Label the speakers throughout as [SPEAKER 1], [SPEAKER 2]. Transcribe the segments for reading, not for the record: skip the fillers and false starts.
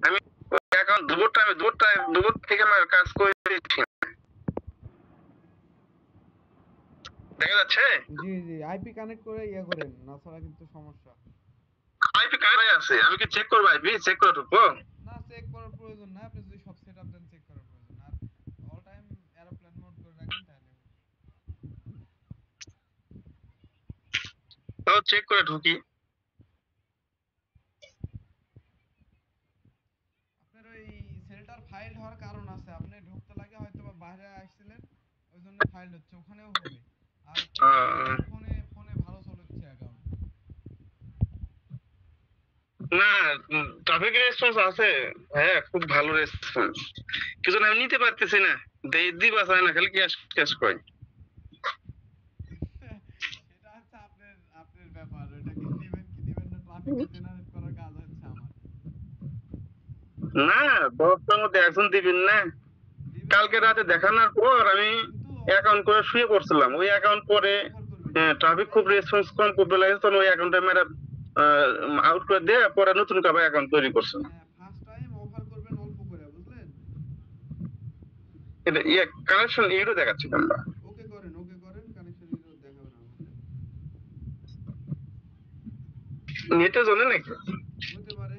[SPEAKER 1] আমি অ্যাকাউন্ট দুপুর থেকে আমার কাজ করেছি, দেখা যাচ্ছে।
[SPEAKER 2] জি জি, আইপি কানেক্ট করে ইয়ে করেন, না ছাড়া কিন্তু সমস্যা।
[SPEAKER 1] আইপি কানেক্ট আছে, আমি কি চেক করবো? আইপি চেক করে ঢুকবো?
[SPEAKER 2] না, চেক করার প্রয়োজন না, আপনি যদি সব সেটআপ দেন চেক করার প্রয়োজন না। আর অল টাইম এরোপ্লেন মোড করে রাখেন তাহলে
[SPEAKER 1] তাও চেক করে ঢুকি।
[SPEAKER 2] আপনার ওই সেলটার ফাইল হওয়ার কারণ আছে, আপনি ঢুকতে লাগে হয়তো বা বাইরে আসছিলেন, ওই জন্য ফাইল হচ্ছে, ওখানেও হবে। আর ফোনে ফোনে ভালো চলছে অ্যাকাউন্ট।
[SPEAKER 1] না, ট্রাফিক রেসপন্স আছে, হ্যাঁ খুব ভালো রেসপন্স, কিছু আমি নিতে পারতেছি না, দিবা চায় না, খালি ক্যাশ ক্যাশ কয়।
[SPEAKER 2] সেটা হচ্ছে আপনার আপনার ব্যাপার, ওটা কি নেবেন কি নেবেন না, ট্রাফিকটা জেনারেট করার কাজ হচ্ছে আমার।
[SPEAKER 1] না, 10টার মধ্যে একজন দিবেন না। কালকে রাতে দেখানোর পর আমি অ্যাকাউন্ট করে শুয়ে পড়ছিলাম, ওই অ্যাকাউন্ট পরে ট্রাফিক খুব রেসপন্স কম করতে লাগে, তখন ওই অ্যাকাউন্টটা মেরা আউট করে দিয়ে পরে নতুন কাবে অ্যাকাউন্ট তৈরি করছে।
[SPEAKER 2] ফার্স্ট টাইম অফার করবেন অল্প করে, বুঝলেন?
[SPEAKER 1] এটা ইয়ে কানেকশন ইউরো দেখাচ্ছি আমরা।
[SPEAKER 2] ওকে করেন, ওকে করেন, কানেকশন ইউরো দেখাবেন আমাকে।
[SPEAKER 1] নেটের জন্য নাকি?
[SPEAKER 2] হতে পারে।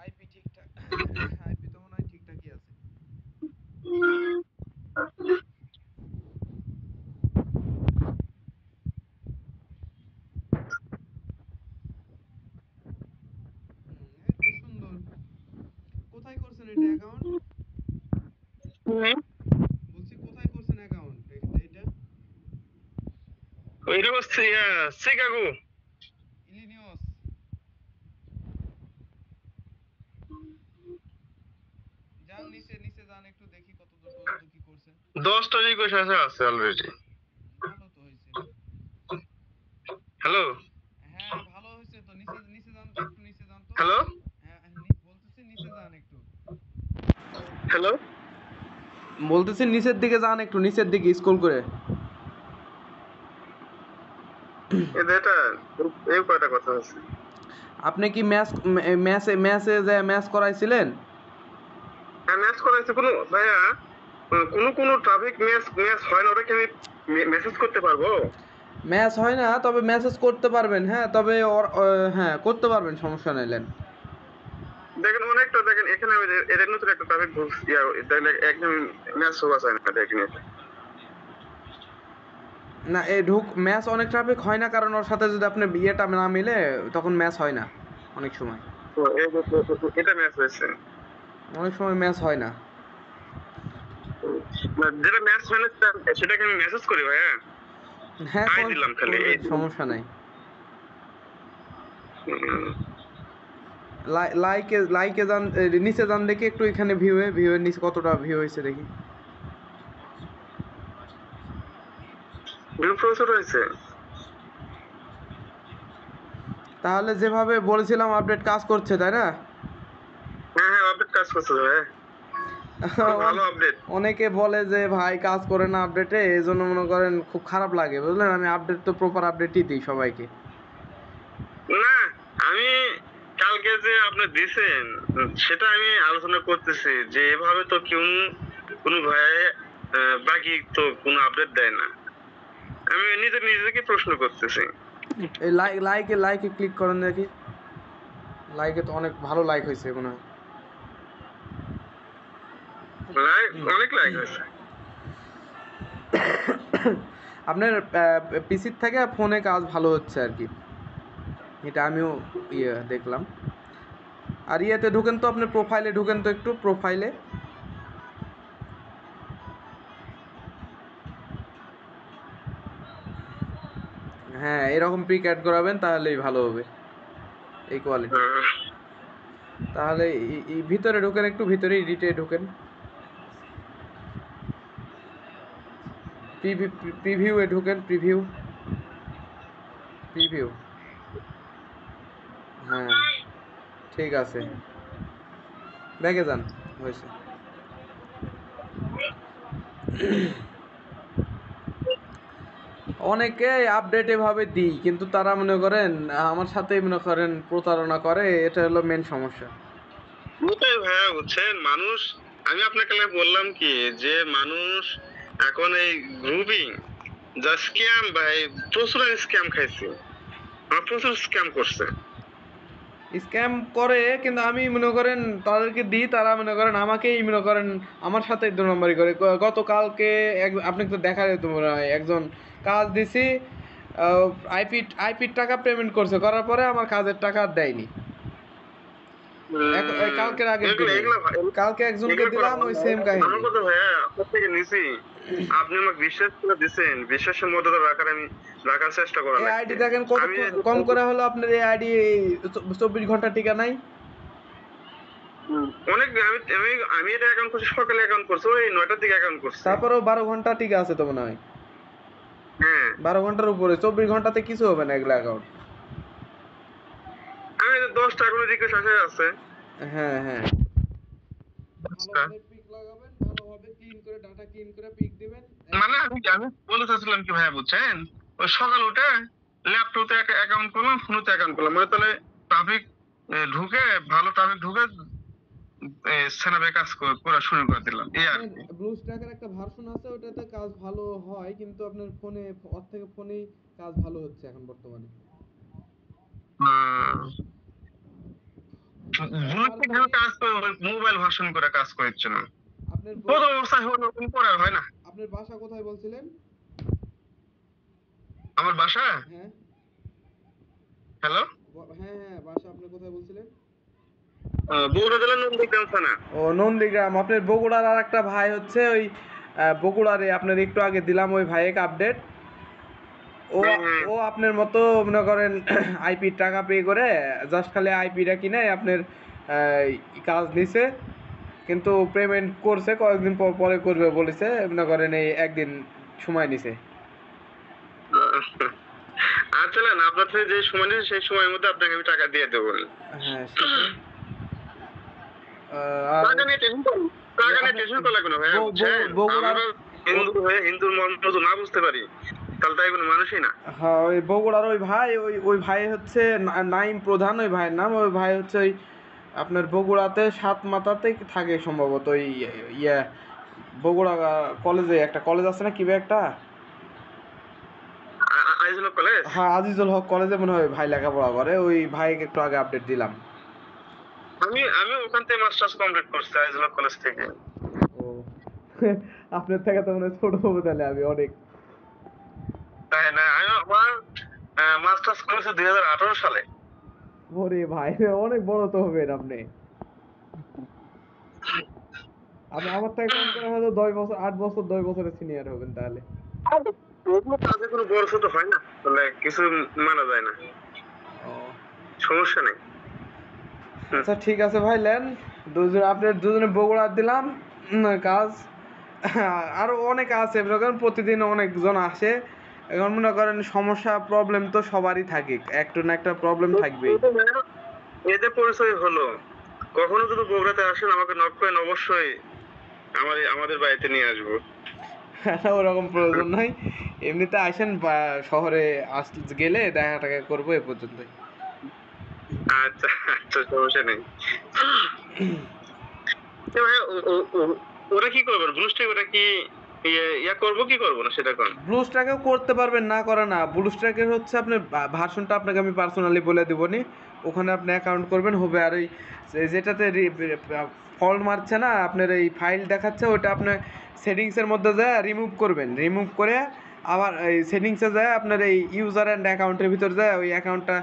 [SPEAKER 2] আইপি ঠিকঠাক, আইপি তো মনে হয় ঠিকঠাকই আছে। এই তো সুন্দর। কোথায় করছেন এটা অ্যাকাউন্ট? বলছি কোথায় করছেন অ্যাকাউন্ট এটা?
[SPEAKER 1] ওইটা হচ্ছে শিকাগো।
[SPEAKER 2] ইলিনিয়স। যান নিচে নিচে যান, একটু দেখি কত দূর পর্যন্ত কি করছেন।
[SPEAKER 1] 10টা রিকোয়েস্ট আছে অলরেডি।
[SPEAKER 2] ভালো তো হয়েছে।
[SPEAKER 1] হ্যালো
[SPEAKER 2] হ্যাঁ ভালো হয়েছে তো, নিচে নিচে যান তো, একটু নিচে যান তো।
[SPEAKER 1] হ্যালো
[SPEAKER 2] হ্যাঁ বলতেছি নিচে যান একটু।
[SPEAKER 1] হ্যালো,
[SPEAKER 2] বলতেছি নিচের দিকে যান একটু, নিচের দিকে স্ক্রল করে।
[SPEAKER 1] এটা এই কয়টা কথা আছে।
[SPEAKER 2] আপনি কি ম্যাচ করাইছিলেন?
[SPEAKER 1] হ্যাঁ ম্যাচ করাইছে, কোনো ভাইয়া কোনো ট্রাফিক ম্যাচ ম্যাচ হয় না, ওটা কি আমি মেসেজ করতে পারবো?
[SPEAKER 2] ম্যাচ হয় না, তবে মেসেজ করতে পারবেন। হ্যাঁ তবে হ্যাঁ করতে পারবেন, সমস্যা নেই।
[SPEAKER 1] দেখেন অনেকটা, দেখেন এখানে এদের নতুন একটা ট্রাফিক দেখলে একদম ম্যাচ হওয়া যায় না দেখেন এটা।
[SPEAKER 2] না ম্যাচ অনেক ট্রাফিক হয় না, কারণ ওর সাথে যদি আপনি বিয়েটা না মিলে তখন ম্যাচ হয় না অনেক সময়।
[SPEAKER 1] তো এটা ম্যাচ হয়েছে,
[SPEAKER 2] অনেক সময় ম্যাচ হয় না।
[SPEAKER 1] যেটা ম্যাচ হয় না সেটাকে আমি মেসেজ করি ভাইয়া।
[SPEAKER 2] হ্যাঁ
[SPEAKER 1] তাই দিলাম খালি
[SPEAKER 2] সমস্যা নাই। লাইকে লাইকে যান, নিচে যান দেখি একটু, এখানে ভিউয়ের নিচে কতটা ভিউ হয়েছে দেখি।
[SPEAKER 1] ভিউ প্রচুর হয়েছে।
[SPEAKER 2] তাহলে যেভাবে বলেছিলাম আপডেট কাজ করছে, তাই না?
[SPEAKER 1] হ্যাঁ হ্যাঁ, আপডেট কাজ করছে ভাই, ভালো আপডেট।
[SPEAKER 2] অনেকে বলে যে ভাই কাজ করে না আপডেটে, এই জন্য মনে করেন খুব খারাপ লাগে, বুঝলেন? আমি আপডেট তো প্রপার আপডেটই দিই সবাইকে।
[SPEAKER 1] না, আমি কালকে যে আপনি দিছেন সেটা আমি আলোচনা করতেছি যে এভাবে তো কোনো ভাই বাকি তো কোনো আপডেট দেয় না, আমি নিজেকে প্রশ্ন করতেছি।
[SPEAKER 2] এই লাইকে ক্লিক করেন দেখি, লাইকে তো অনেক ভালো লাইক হয়েছে মনে হয়।
[SPEAKER 1] অনেক লাইক হয়েছে।
[SPEAKER 2] আপনার পিসির থেকে ফোনে কাজ ভালো হচ্ছে আর কি, এটা আমিও দেখলাম। আর ইয়েতে ঢুকেন তো, আপনার প্রোফাইলে ঢুকেন তো একটু, প্রোফাইলে। হ্যাঁ এরকম পিক অ্যাড করাবেন, তাহলেই ভালো হবে এই কোয়ালিটি। তাহলে ভিতরে ঢুকেন, একটু ভিতরে এডিটে ঢুকেন। প্রিভিউয়ে ঢুকেন, প্রিভিউ। হ্যাঁ, ঠিক আছে, দেখে যান, হয়েছে। অনেকে আপডেট এভাবে দিই, কিন্তু তারা মনে করেন আমার সাথে মনে করেন প্রতারণা করে, এটা হলো মেন সমস্যা।
[SPEAKER 1] ওটাই ভাইয়া, বুঝছেন মানুষ, আমি আপনাকে বললাম কি যে মানুষ এখন এই গ্রুপিং যা স্ক্যাম ভাই, প্রচুর স্ক্যাম খাইছে, প্রচুর স্ক্যাম করছে।
[SPEAKER 2] স্ক্যাম করে, কিন্তু আমি মনে করেন তাদেরকে দিই, তারা মনে করেন আমাকেই মনে করেন আমার সাথে 2 নম্বরই করে। গতকালকে আপনাকে তো দেখা যেত মনে হয়, একজন কাজ দিছি, আইপির টাকা পেমেন্ট করছে, করার পরে আমার কাজের টাকা আর দেয়নি। কালকের আগের দিনে কালকে একজনকে দিলাম, ওই সেম কাহিনী।
[SPEAKER 1] আমার কথা ভাইয়া, আপনার থেকে নিছি, আপনি আমাকে বিশ্বাস করে দিছেন, বিশ্বাসের মধ্যে তো রাখার চেষ্টা করা
[SPEAKER 2] এই আইডি দেখেন কত কম করে হলো আপনার এই আইডি 24 ঘন্টা টিকা নাই।
[SPEAKER 1] অনেক, আমি এটা অ্যাকাউন্ট করছি সকালে, অ্যাকাউন্ট করছি ওই 9টার দিকে অ্যাকাউন্ট করছি,
[SPEAKER 2] তারপরেও 12 ঘন্টা টিকা আছে তো মনে হয়।
[SPEAKER 1] হ্যাঁ
[SPEAKER 2] 12 ঘন্টার উপরে, 24 ঘন্টাতে কিছু হবে না এগুলো অ্যাকাউন্ট।
[SPEAKER 1] আমি 10টা করে রিকোয়েস্ট আছে।
[SPEAKER 2] হ্যাঁ হ্যাঁ,
[SPEAKER 1] আচ্ছা।
[SPEAKER 2] ভালোভাবে পিক লাগাবেন, ভালোভাবে ক্লিন করে ডাটা ক্লিন করে পিক দিবেন।
[SPEAKER 1] মানে আমি বলতে চাচ্ছিলাম কি ভাইয়া, বুঝছেন ওই সকাল উঠে ল্যাপটপে একটা অ্যাকাউন্ট করলাম, ফোনেতে অ্যাকাউন্ট করলাম, মানে তাহলে ট্রাফিক ঢুকে, ভালো ট্রাফিক ঢুকে সেনাবে কাজ করা শুরু করে দিলাম, এই আর কি।
[SPEAKER 2] ব্লু স্ট্যাকের একটা ভার্সন আছে, ওটাতে কাজ ভালো হয়, কিন্তু আপনার ফোনে ওর থেকে ফোনেই কাজ ভালো হচ্ছে এখন বর্তমানে।
[SPEAKER 1] কাজ করে মোবাইল ভার্সন করে কাজ করছে না,
[SPEAKER 2] আপনার
[SPEAKER 1] কত অবস্থা করে হয় না।
[SPEAKER 2] আপনার বাসা কোথায় বলছিলেন?
[SPEAKER 1] আমার বাসা,
[SPEAKER 2] হ্যাঁ
[SPEAKER 1] হ্যালো,
[SPEAKER 2] হ্যাঁ হ্যাঁ, বাসা আপনি কোথায় বলছিলেন?
[SPEAKER 1] বগুড়া জেলার নন্দীগ্রাম থানা।
[SPEAKER 2] ও, নন্দীগ্রাম। আপনার বগুড়ার আর একটা ভাই হচ্ছে ওই বগুড়ারে, আপনার একটু আগে দিলাম ওই ভাইয়ের আপডেট। ও ও আপনার মতো মনে করেন আইপির টাকা পে করে জাস্ট খালি আইপিটা কিনে আপনার কাজ নিছে, কিন্তু পেমেন্ট করছে কয়েকদিন পরে করবে বলেছে, মনে করেন এই একদিন সময় নিছে।
[SPEAKER 1] আচ্ছা না, আপনার থেকে যে সময় নিয়েছে সেই সময়ের মধ্যে আপনাকে আমি টাকা দিয়ে দেবো।
[SPEAKER 2] হ্যাঁ, আর
[SPEAKER 1] টাকা নিয়ে টেনশন করা লাগবে না ভাইয়া, বুঝছেন? আমরা হিন্দু হয়ে হিন্দুর মর্ম না বুঝতে পারি, তাহলে তাই কোনো মানুষই না।
[SPEAKER 2] হ্যাঁ, ওই বগুড়ার ওই ভাই, ওই ভাই হচ্ছে নাইম প্রধান, ওই ভাইয়ের নাম। ওই ভাই হচ্ছে ওই আপনার বগুড়াতে সাত মাথাতে থাকে সম্ভবত, ওই ইয়ে বগুড়া কলেজে, একটা কলেজ আছে না, কি একটা,
[SPEAKER 1] আজিজুল হক কলেজ।
[SPEAKER 2] হ্যাঁ, আজিজুল হক কলেজে মনে হয় ভাই লেখাপড়া করে। ওই ভাইকে একটু আগে আপডেট দিলাম।
[SPEAKER 1] আমি ওখান থেকে মাস্টার্স কমপ্লিট করছি আজিজুল হক কলেজ থেকে।
[SPEAKER 2] ও আপনার থেকে তো মনে হয় ছোট হবো তাহলে আমি অনেক।
[SPEAKER 1] তাই না, আমি আমার মাস্টার্স করেছি 2018 সালে।
[SPEAKER 2] ওরে ভাই, অনেক বড় তো হবেন আপনি। আপনি আমার থেকে কম করে হয়তো 10 বছর, 8 বছর, 10 বছরের সিনিয়র হবেন তাহলে।
[SPEAKER 1] ওগুলো কাজে কোনো বড় ছোট হয় না, তাহলে কিছু মানা যায় না,
[SPEAKER 2] ও,
[SPEAKER 1] সমস্যা নেই।
[SPEAKER 2] আচ্ছা ঠিক আছে ভাই, নেন আপনার দুজনে বগুড়া দিলাম কাজ। আরো অনেক আছে, মনে করেন প্রতিদিন অনেকজন আসে, এখন মনে করেন সমস্যা প্রবলেম তো সবারই থাকে, একটা না একটা প্রবলেম থাকবেই।
[SPEAKER 1] এতে পরিচয় হলো, কখনো যদি বগুড়াতে আসেন আমাকে নক করেন, অবশ্যই আমাদের বাড়িতে নিয়ে আসবো।
[SPEAKER 2] ওরকম প্রয়োজন নাই, এমনিতে আসেন, বা শহরে গেলে দেখা টাকা করবো, এ পর্যন্তই।
[SPEAKER 1] আচ্ছা আচ্ছা, সমস্যা নেই। তো ভাই ওরা কি করবে ব্লুস্ট্যাক, ওটা কি ইয়া করবো কি করবো না সেটা কোন?
[SPEAKER 2] ব্লুস্ট্যাকেও করতে পারবেন, না করে না। ব্লুস্ট্যাকের হচ্ছে আপনার ভার্সনটা আপনাকে আমি পার্সোনালি বলে দেবনি, ওখানে আপনি অ্যাকাউন্ট করবেন হবে। আর ওই যেটাতে ফল্ট মারছে না, আপনার এই ফাইল দেখাচ্ছে, ওটা আপনার সেটিংসের মধ্যে যায় রিমুভ করবেন, রিমুভ করে আবার এই সেটিংসে যায় আপনার এই ইউজার অ্যান্ড অ্যাকাউন্টের ভিতর যায় ওই অ্যাকাউন্টটা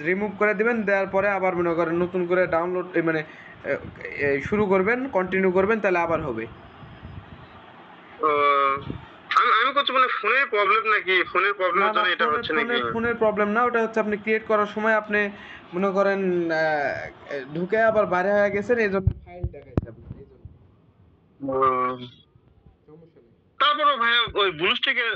[SPEAKER 2] রিমুভ করে দিবেন, দেওয়ার পরে আবার মনে করেন নতুন করে ডাউনলোড মানে শুরু করবেন, কন্টিনিউ করবেন, তাহলে আবার হবে।
[SPEAKER 1] আমি করছি মানে ফোনের প্রবলেম নাকি, ফোনের প্রবলেমের জন্য এটা হচ্ছে নাকি?
[SPEAKER 2] ফোনের প্রবলেম না, ওটা হচ্ছে আপনি ক্রিয়েট করার সময় আপনি মনে করেন ঢুকে আবার বাইরে হয়ে গেছেন, এই জন্য ফাইল দেখাইছে আপনার, এই জন্য সমস্যা নেই।
[SPEAKER 1] তারপরে ভাইয়া ওই ব্লুস্টেকের